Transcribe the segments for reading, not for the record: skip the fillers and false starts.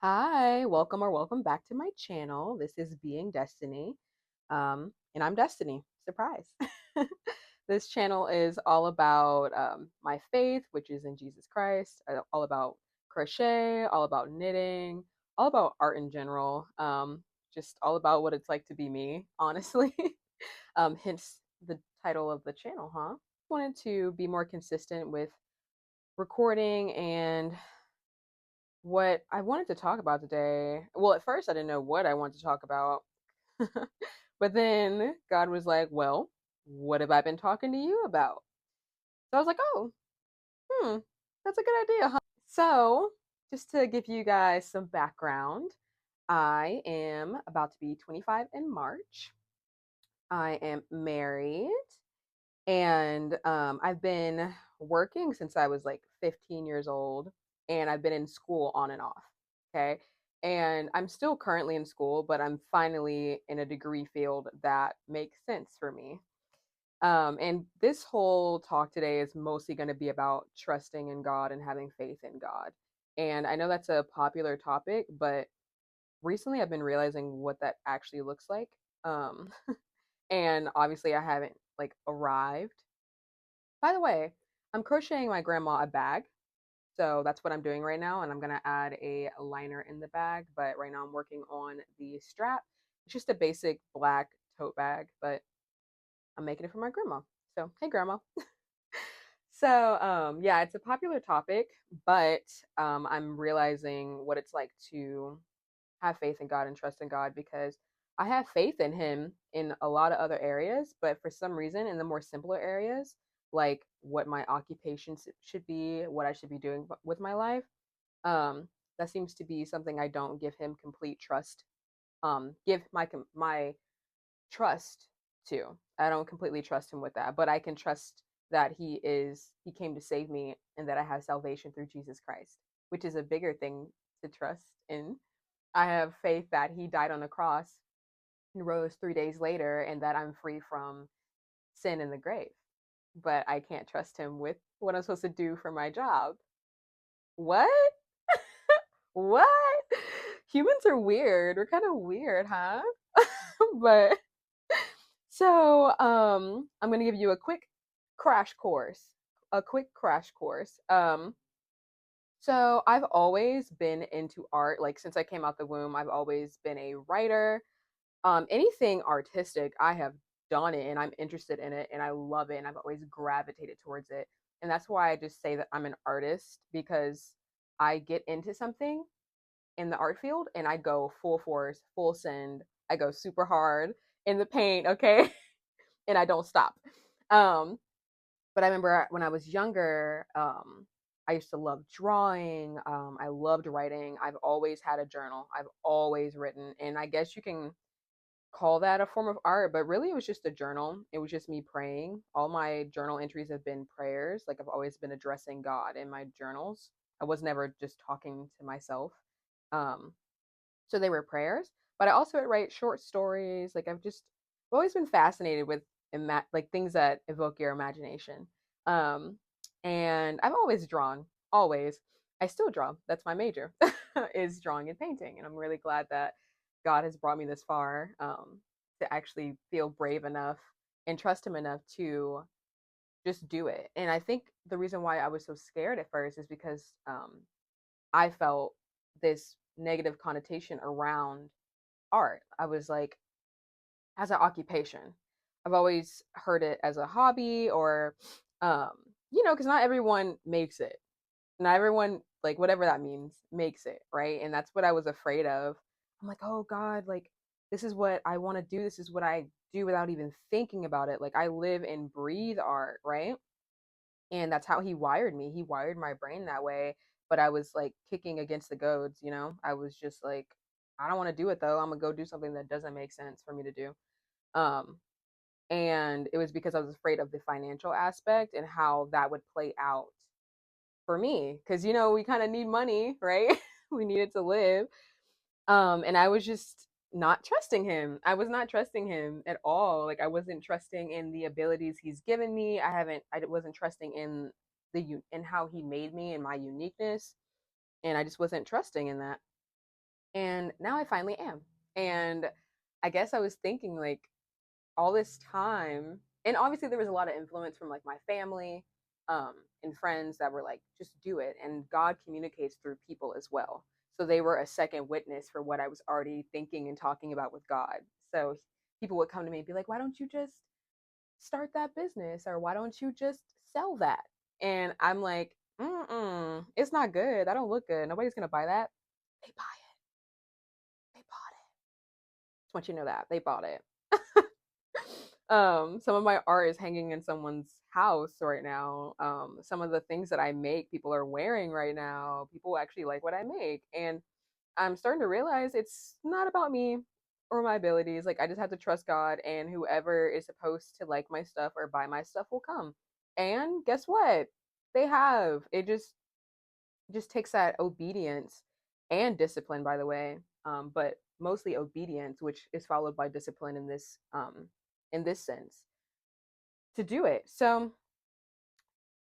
Hi, welcome or welcome back to my channel. This is Being Destiny, and I'm Destiny. Surprise. This channel is all about my faith, which is in Jesus Christ, all about crochet, all about knitting, all about art in general, just all about what it's like to be me, honestly. Hence the title of the channel, huh? Wanted to be more consistent with recording and what I wanted to talk about today. Well, at first I didn't know what I wanted to talk about. But then God was like, "Well, what have I been talking to you about?" So I was like, "Oh, that's a good idea, huh?" So, just to give you guys some background, I am about to be 25 in March. I am married and I've been working since I was like 15 years old, and I've been in school on and off. Okay. And I'm still currently in school, but I'm finally in a degree field that makes sense for me. And this whole talk today is mostly going to be about trusting in God and having faith in God. And I know that's a popular topic, but recently I've been realizing what that actually looks like. Um, and obviously I haven't like arrived. By the way, I'm crocheting my grandma a bag. So that's what I'm doing right now. And I'm going to add a liner in the bag. But right now I'm working on the strap. It's just a basic black tote bag, but I'm making it for my grandma. So, hey, grandma. So, yeah, it's a popular topic, but I'm realizing what it's like to have faith in God and trust in God because I have faith in Him in a lot of other areas, but for some reason, in the more simpler areas, like what my occupation should be, what I should be doing with my life, um, that seems to be something I don't give Him complete trust. Give my trust to. I don't completely trust Him with that, but I can trust that He came to save me and that I have salvation through Jesus Christ, which is a bigger thing to trust in. I have faith that He died on the cross and rose 3 days later and that I'm free from sin in the grave. But I can't trust Him with what I'm supposed to do for my job. What? What? Humans are weird. We're kind of weird, huh? But so I'm gonna give you a quick crash course. A quick crash course. So I've always been into art. Like since I came out the womb, I've always been a writer. Anything artistic, I have done it and I'm interested in it and I love it and I've always gravitated towards it. And that's why I just say that I'm an artist because I get into something in the art field and I go full force, full send. I go super hard in the paint, okay? And I don't stop. Um, but I remember when I was younger, I used to love drawing. I loved writing. I've always had a journal. I've always written, and I guess you can call that a form of art, but really it was just a journal. It was just me praying. All my journal entries have been prayers. Like I've always been addressing God in my journals. I was never just talking to myself. Um, so they were prayers, but I also would write short stories. Like I've always been fascinated with like things that evoke your imagination. Um, and I've always drawn, always. I still draw. That's my major, is drawing and painting, and I'm really glad that God has brought me this far to actually feel brave enough and trust Him enough to just do it. And I think the reason why I was so scared at first is because I felt this negative connotation around art. I was like, as an occupation. I've always heard it as a hobby or, um, because not everyone makes it. Not everyone, like, whatever that means, makes it, right? And that's what I was afraid of. I'm like, oh God, like, this is what I want to do. This is what I do without even thinking about it. Like, I live and breathe art, right? And that's how He wired me. He wired my brain that way. But I was like kicking against the goads. I was just like, I don't want to do it though. I'm gonna go do something that doesn't make sense for me to do. Um, and it was because I was afraid of the financial aspect and how that would play out for me. Because we kind of need money, right? We need it to live. And I was just not trusting Him. I was not trusting Him at all. Like I wasn't trusting in the abilities He's given me. I wasn't trusting in in how He made me and my uniqueness. And I just wasn't trusting in that. And now I finally am. And I guess I was thinking like all this time, and obviously there was a lot of influence from like my family and friends that were like, just do it. And God communicates through people as well. So they were a second witness for what I was already thinking and talking about with God. So people would come to me and be like, why don't you just start that business? Or why don't you just sell that? And I'm like, it's not good. I don't look good. Nobody's going to buy that. They buy it. They bought it. Just want you to know that. They bought it. Some of my art is hanging in someone's house right now. Some of the things that I make, people are wearing right now. People actually like what I make. And I'm starting to realize it's not about me or my abilities. Like I just have to trust God, and whoever is supposed to like my stuff or buy my stuff will come. And guess what? They have. It just takes that obedience and discipline, by the way. But mostly obedience, which is followed by discipline in this sense to do it. So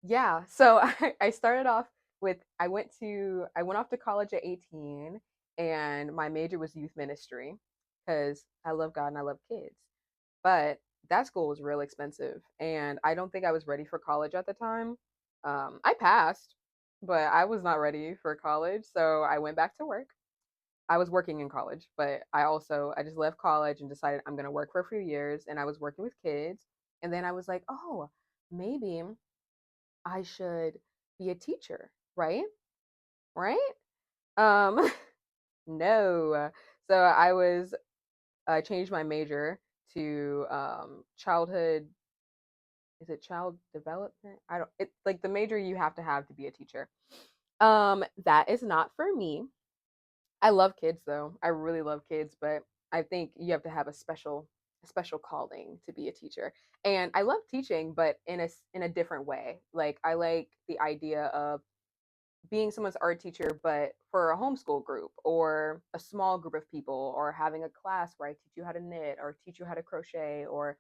yeah, so I started off with I went off to college at 18, and my major was youth ministry because I love God and I love kids. But that school was real expensive, and I don't think I was ready for college at the time. I passed, but I was not ready for college, so I went back to work. I was working in college, but I just left college and decided I'm going to work for a few years, and I was working with kids, and then I was like, "Oh, maybe I should be a teacher, right?" Right? Um no. So I changed my major to childhood, is it child development? I don't it like the major you have to be a teacher. That is not for me. I love kids though. I really love kids, but I think you have to have a special calling to be a teacher. And I love teaching, but in a different way. Like I like the idea of being someone's art teacher, but for a homeschool group or a small group of people, or having a class where I teach you how to knit or teach you how to crochet or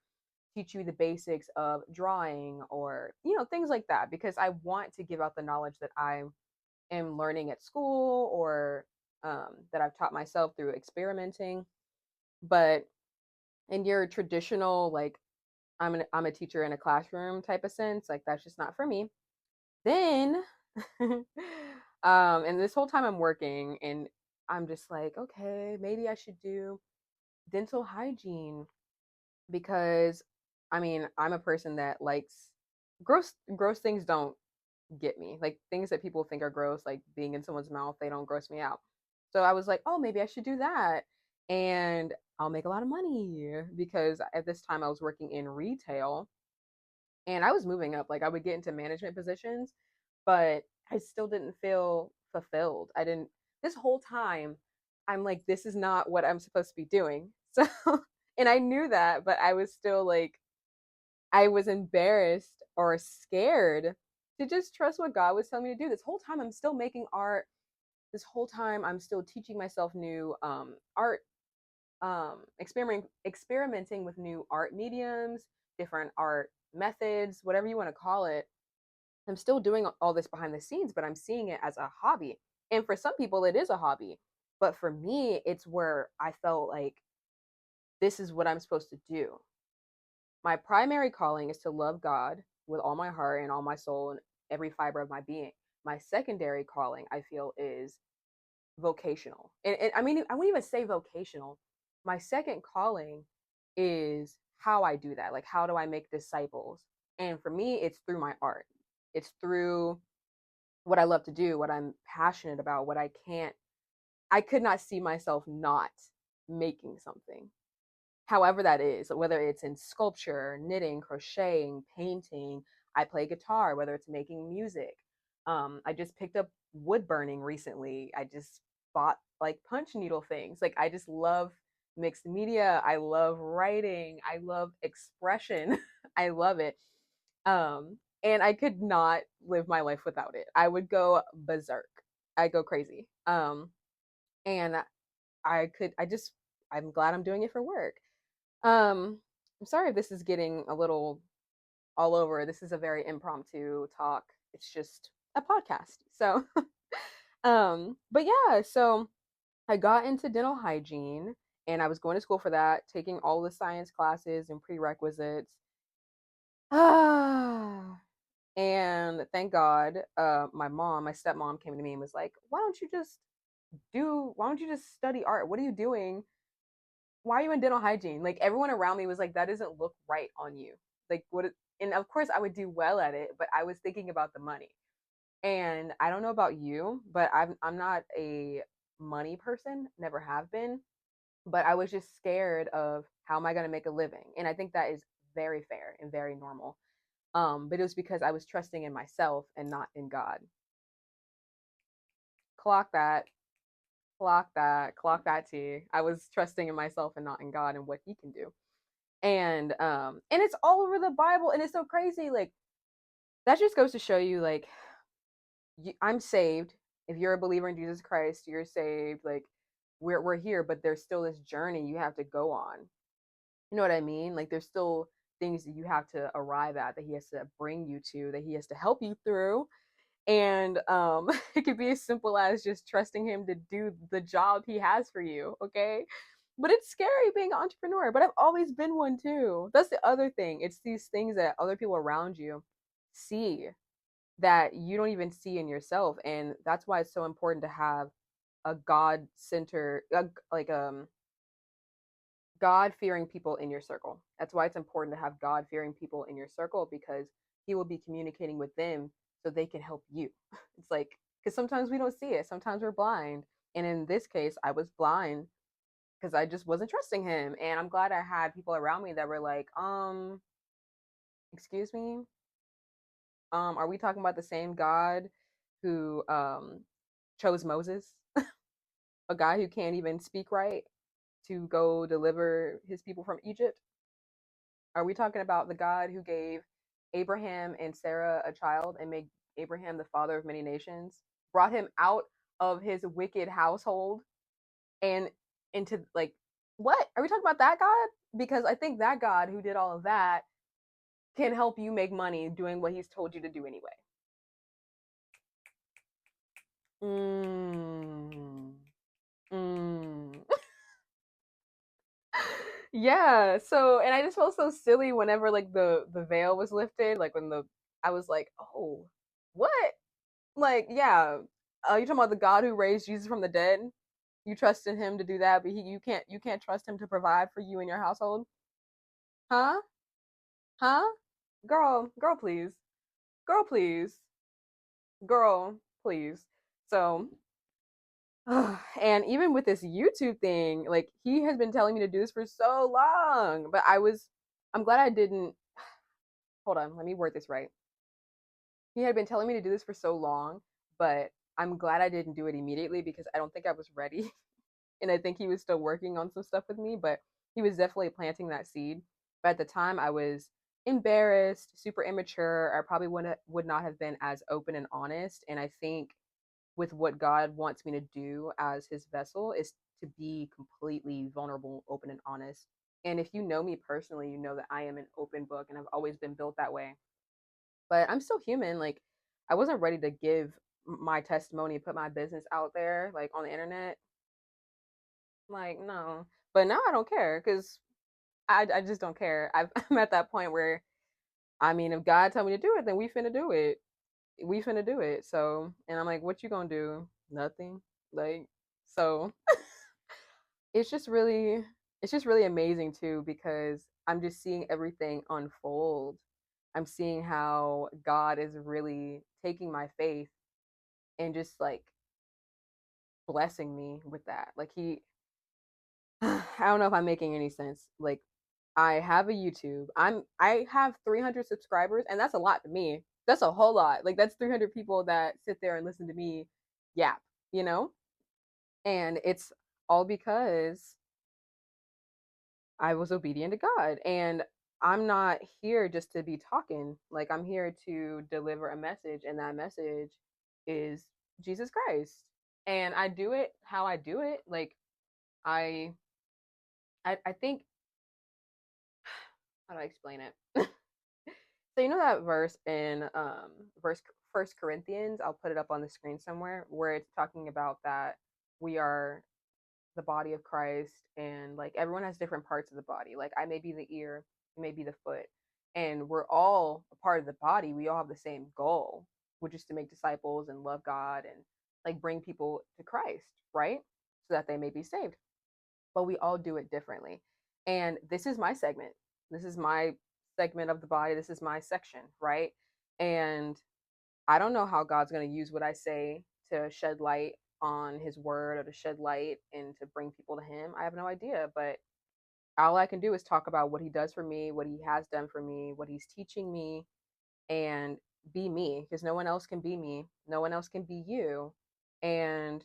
teach you the basics of drawing, or things like that, because I want to give out the knowledge that I am learning at school, or that I've taught myself through experimenting. But in your traditional, like, I'm a teacher in a classroom type of sense, like that's just not for me. Then and this whole time I'm working, and I'm just like, okay, maybe I should do dental hygiene, because I mean, I'm a person that likes gross things don't get me. Like things that people think are gross, like being in someone's mouth, they don't gross me out. So I was like, oh, maybe I should do that. And I'll make a lot of money, because at this time I was working in retail, and I was moving up. Like I would get into management positions, but I still didn't feel fulfilled. I didn't, this whole time, I'm like, this is not what I'm supposed to be doing. So, and I knew that, but I was still like, I was embarrassed or scared to just trust what God was telling me to do. This whole time, I'm still making art. This whole time, I'm still teaching myself new art, experimenting with new art mediums, different art methods, whatever you want to call it. I'm still doing all this behind the scenes, but I'm seeing it as a hobby. And for some people, it is a hobby. But for me, it's where I felt like this is what I'm supposed to do. My primary calling is to love God with all my heart and all my soul and every fiber of my being. My secondary calling, I feel, is vocational. And I mean, I wouldn't even say vocational. My second calling is how I do that. Like, how do I make disciples? And for me, it's through my art. It's through what I love to do, what I'm passionate about, I could not see myself not making something. However that is, whether it's in sculpture, knitting, crocheting, painting, I play guitar, whether it's making music. I just picked up wood burning recently. I just bought like punch needle things. Like I just love mixed media. I love writing. I love expression. I love it. And I could not live my life without it. I would go berserk. I go crazy. And I'm glad I'm doing it for work. I'm sorry if this is getting a little all over. This is a very impromptu talk. It's just a podcast. So, but yeah, so I got into dental hygiene and I was going to school for that, taking all the science classes and prerequisites. Ah, and thank God, my stepmom came to me and was like, why don't you just study art? What are you doing? Why are you in dental hygiene? Like everyone around me was like, that doesn't look right on you. Like and of course I would do well at it, but I was thinking about the money. And I don't know about you, but I'm not a money person, never have been, but I was just scared of how am I going to make a living? And I think that is very fair and very normal. But it was because I was trusting in myself and not in God. Clock that, clock that T. I was trusting in myself and not in God and what he can do. And it's all over the Bible and it's so crazy. Like that just goes to show you like I'm saved. If you're a believer in Jesus Christ, you're saved. Like we're here, but there's still this journey you have to go on. You know what I mean? Like there's still things that you have to arrive at that he has to bring you to, that he has to help you through. And it could be as simple as just trusting him to do the job he has for you, okay? But it's scary being an entrepreneur, but I've always been one too. That's the other thing. It's these things that other people around you see that you don't even see in yourself, and that's why it's so important to have a God center, like God fearing people in your circle. That's why it's important to have God fearing people in your circle, because he will be communicating with them so they can help you. It's like, because sometimes we don't see it, sometimes we're blind. And in this case, I was blind because I just wasn't trusting him. And I'm glad I had people around me that were like, excuse me, are we talking about the same God who chose Moses, a guy who can't even speak right, to go deliver his people from Egypt? Are we talking about the God who gave Abraham and Sarah a child and made Abraham the father of many nations, brought him out of his wicked household and into like, what? Are we talking about that God? Because I think that God who did all of that can help you make money doing what he's told you to do anyway. Mm. Mm. Yeah. So, and I just felt so silly whenever like the veil was lifted, like when the I was like, oh, what? Like, yeah. You talking about the God who raised Jesus from the dead? You trust in him to do that, but you can't trust him to provide for you and your household, huh? Huh? Girl, please, girl, please, girl, please. So, and even with this YouTube thing, like he has been telling me to do this for so long, but I'm glad I didn't. Hold on, let me word this right. He had been telling me to do this for so long, but I'm glad I didn't do it immediately because I don't think I was ready. And I think he was still working on some stuff with me, but he was definitely planting that seed. But at the time, I was embarrassed, super immature. I probably would not have been as open and honest. And I think with what God wants me to do as his vessel is to be completely vulnerable, open, and honest. And if you know me personally, you know that I am an open book and I've always been built that way. But I'm still human. Like, I wasn't ready to give my testimony, put my business out there, like on the internet. Like, no. But now I don't care because I just don't care. I'm at that point where, I mean, if God told me to do it, then we finna do it. We finna do it. So, and I'm like, what you gonna do? Nothing. Like, so it's just really, it's just really amazing too because I'm just seeing everything unfold. I'm seeing how God is really taking my faith and just like blessing me with that. Like he, I don't know if I'm making any sense. Like I have a YouTube. I have 300 subscribers and that's a lot to me. That's a whole lot. Like that's 300 people that sit there and listen to me yap, you know? And it's all because I was obedient to God. And I'm not here just to be talking. Like I'm here to deliver a message and that message is Jesus Christ. And I do it how I do it. Like I I think, how do I explain it? So you know that verse in verse First Corinthians, I'll put it up on the screen somewhere, where it's talking about that we are the body of Christ, and like everyone has different parts of the body. Like I may be the ear, you may be the foot, and we're all a part of the body. We all have the same goal, which is to make disciples and love God and like bring people to Christ, right? So that they may be saved. But we all do it differently. And this is my segment. This is my segment of the body. This is my section, right? And I don't know how God's going to use what I say to shed light on his word or to shed light and to bring people to him. I have no idea, but all I can do is talk about what he does for me, what he has done for me, what he's teaching me, and be me because no one else can be me. No one else can be you. And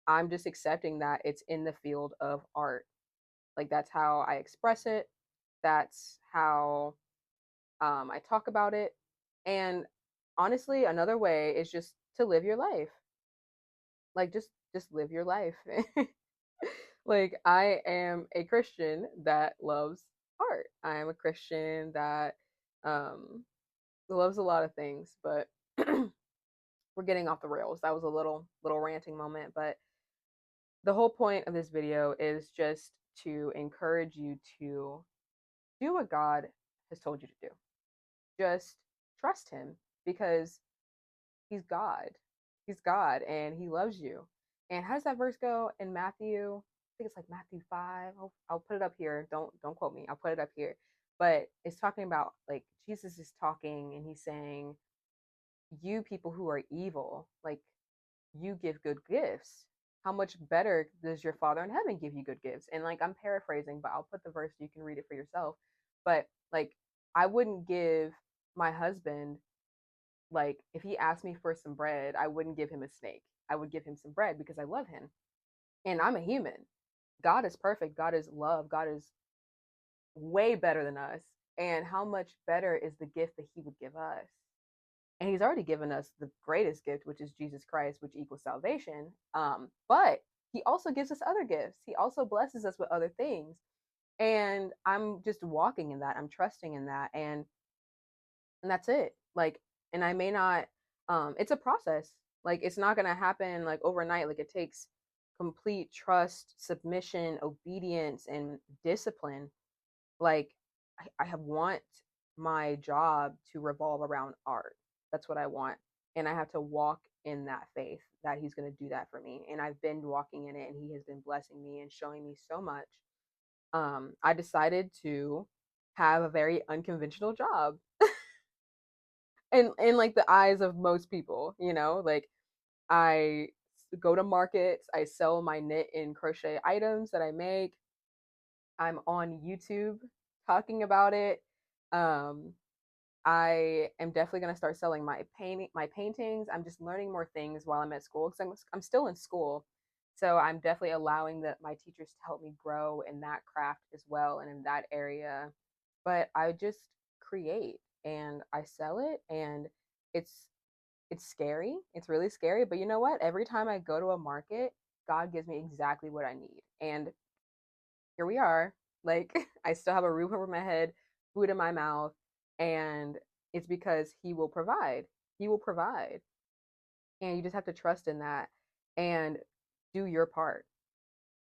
I'm just accepting that it's in the field of art. Like that's how I express it. That's how I talk about it. And honestly, another way is just to live your life. Like just live your life. Like I am a Christian that loves art. I am a Christian that um loves a lot of things, but we're getting off the rails. That was a little ranting moment, but the whole point of this video is just to encourage you to do what God has told you to do. Just trust him because he's God. He's God and he loves you. And how does that verse go in Matthew? I think it's like Matthew 5. I'll put it up here. Don't quote me. I'll put it up here. But it's talking about like Jesus is talking and he's saying, you people who are evil, like you give good gifts. How much better does your Father in heaven give you good gifts? And like I'm paraphrasing, but I'll put the verse so you can read it for yourself. But like I wouldn't give my husband, like if he asked me for some bread, I wouldn't give him a snake. I would give him some bread because I love him. And I'm a human. God is perfect. God is love. God is way better than us. And how much better is the gift that he would give us? And he's already given us the greatest gift, which is Jesus Christ, which equals salvation. But he also gives us other gifts. He also blesses us with other things. And I'm just walking in that. I'm trusting in that. And that's it. Like, and I may not, it's a process. Like, it's not going to happen like overnight. Like, it takes complete trust, submission, obedience, and discipline. Like, I have want my job to revolve around art. That's what I want. And I have to walk in that faith that he's going to do that for me. And I've been walking in it and he has been blessing me and showing me so much. I decided to have a very unconventional job in like the eyes of most people, you know, like I go to markets, I sell my knit and crochet items that I make. I'm on YouTube talking about it. Um, I am definitely going to start selling my paintings. I'm just learning more things while I'm at school because I'm still in school. So I'm definitely allowing my teachers to help me grow in that craft as well and in that area. But I just create and I sell it and it's it's scary. It's really scary, but you know what? Every time I go to a market, God gives me exactly what I need. And here we are. Like I still have a roof over my head, food in my mouth, and it's because he will provide. He will provide. And you just have to trust in that and do your part.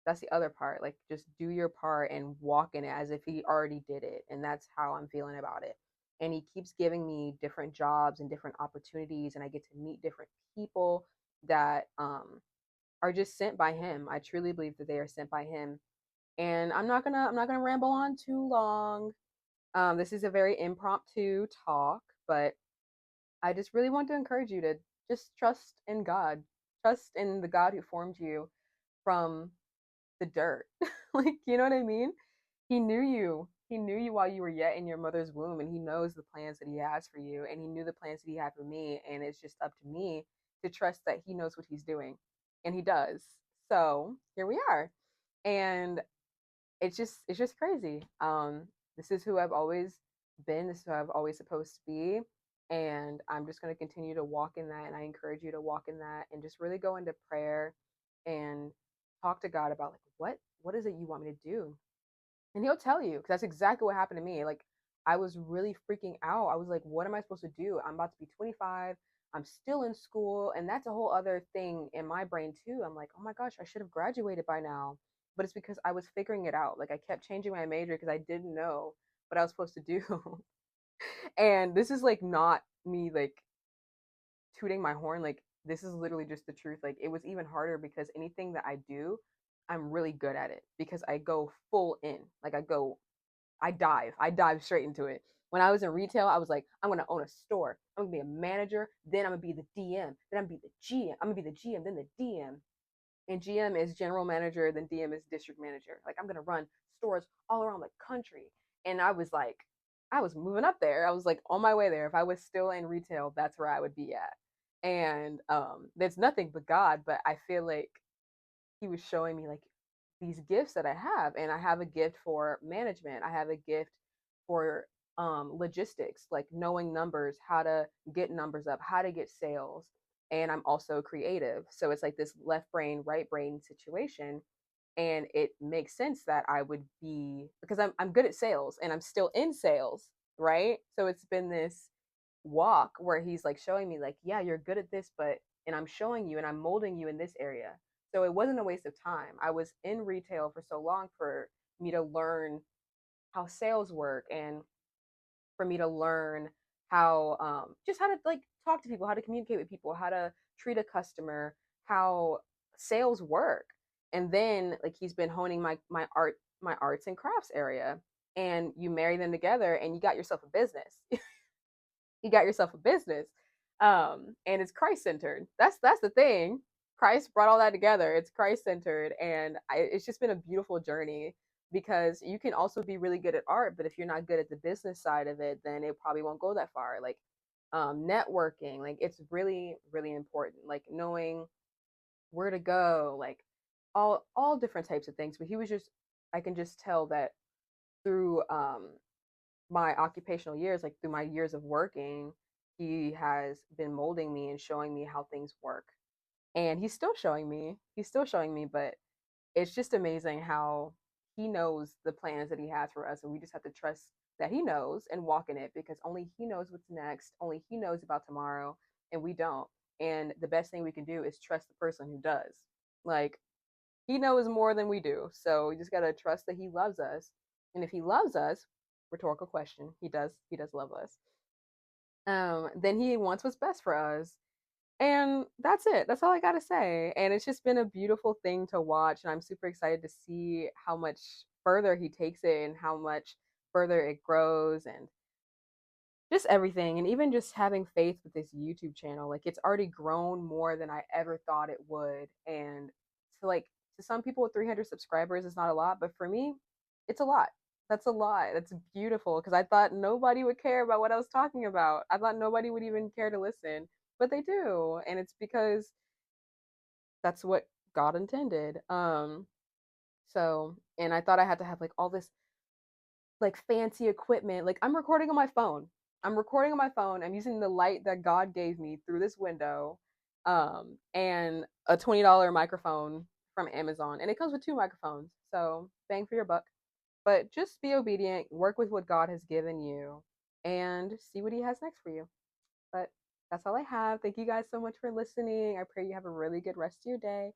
That's the other part. Like just do your part and walk in it as if he already did it. And that's how I'm feeling about it. And he keeps giving me different jobs and different opportunities and I get to meet different people that are just sent by him. I truly believe that they are sent by him. And I'm not gonna ramble on too long. This is a very impromptu talk, but I just really want to encourage you to just trust in God. Trust in the God who formed you from the dirt. Like, you know what I mean? He knew you. He knew you while you were yet in your mother's womb, and he knows the plans that he has for you, and he knew the plans that he had for me, and it's just up to me to trust that he knows what he's doing, and he does. So here we are, and it's just crazy. This is who I've always been. This is who I've always supposed to be, and I'm just going to continue to walk in that. And I encourage you to walk in that and just really go into prayer and talk to God about like what is it you want me to do, and He'll tell you because that's exactly what happened to me. Like I was really freaking out. I was like, what am I supposed to do? I'm about to be 25. I'm still in school, and that's a whole other thing in my brain too. I'm like, oh my gosh, I should have graduated by now but it's because I was figuring it out. Like I kept changing my major because I didn't know what I was supposed to do. And this is like not me like tooting my horn. Like this is literally just the truth. Like it was even harder because anything that I do, I'm really good at it because I go full in. Like I dive straight into it. When I was in retail, I was like, I'm gonna own a store. I'm gonna be a manager. Then I'm gonna be the DM. Then I'm gonna be the GM. I'm gonna be the GM. Then the DM. And GM is general manager. Then DM is district manager. Like I'm gonna run stores all around the country. And I was like, I was moving up there. I was like on my way there. If I was still in retail, that's where I would be at. And there's nothing but God. But I feel like He was showing me like these gifts that I have, and I have a gift for management. I have a gift for logistics, like knowing numbers, how to get numbers up, how to get sales. And I'm also creative. So it's like this left brain, right brain situation. And it makes sense that I would be because I'm good at sales and I'm still in sales, right? So it's been this walk where he's like showing me like, yeah, you're good at this, but and I'm showing you and I'm molding you in this area. So it wasn't a waste of time. I was in retail for so long for me to learn how sales work and for me to learn how just how to like talk to people, how to communicate with people, how to treat a customer, how sales work. And then like he's been honing my arts and crafts area, and you marry them together and you got yourself a business. You got yourself a business. And it's Christ centered. That's the thing. Christ brought all that together. It's Christ centered, and it's just been a beautiful journey because you can also be really good at art, but if you're not good at the business side of it, then it probably won't go that far. Like networking, like it's really really important. Like knowing where to go, like all different types of things. But he was just, I can just tell that through my occupational years, like through my years of working, he has been molding me and showing me how things work. And he's still showing me. He's still showing me, but it's just amazing how he knows the plans that he has for us, and we just have to trust that he knows and walk in it because only he knows what's next. Only he knows about tomorrow, and we don't. And the best thing we can do is trust the person who does. Like he knows more than we do. So we just gotta trust that he loves us. And if he loves us, rhetorical question, he does love us. Then he wants what's best for us. And that's it. That's all I gotta say. And it's just been a beautiful thing to watch. And I'm super excited to see how much further he takes it and how much further it grows and just everything. And even just having faith with this YouTube channel. Like it's already grown more than I ever thought it would. And to like to some people with 300 subscribers is not a lot, but for me, it's a lot. That's a lot. That's beautiful because I thought nobody would care about what I was talking about. I thought nobody would even care to listen, but they do. And it's because that's what God intended. So, and I thought I had to have like all this like fancy equipment. Like I'm recording on my phone. I'm recording on my phone. I'm using the light that God gave me through this window, and a $20 microphone from Amazon, and it comes with two microphones. So bang for your buck. But just be obedient, work with what God has given you, and see what He has next for you. But that's all I have. Thank you guys so much for listening. I pray you have a really good rest of your day,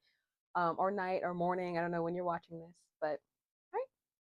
or night, or morning. I don't know when you're watching this, but